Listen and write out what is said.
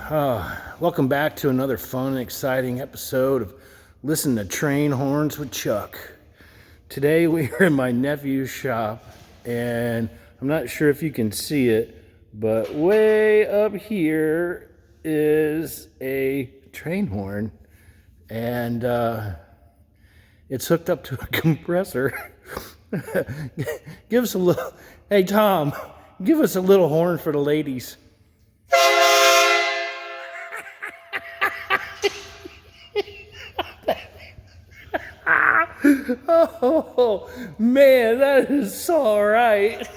Welcome back to another fun and exciting episode of Listen to Train Horns with Chuck. Today we are in my nephew's shop, and I'm not sure if you can see it, but way up here is a train horn, and it's hooked up to a compressor. Give us a little, hey Tom, give us a little horn for the ladies. Oh man, that is all right.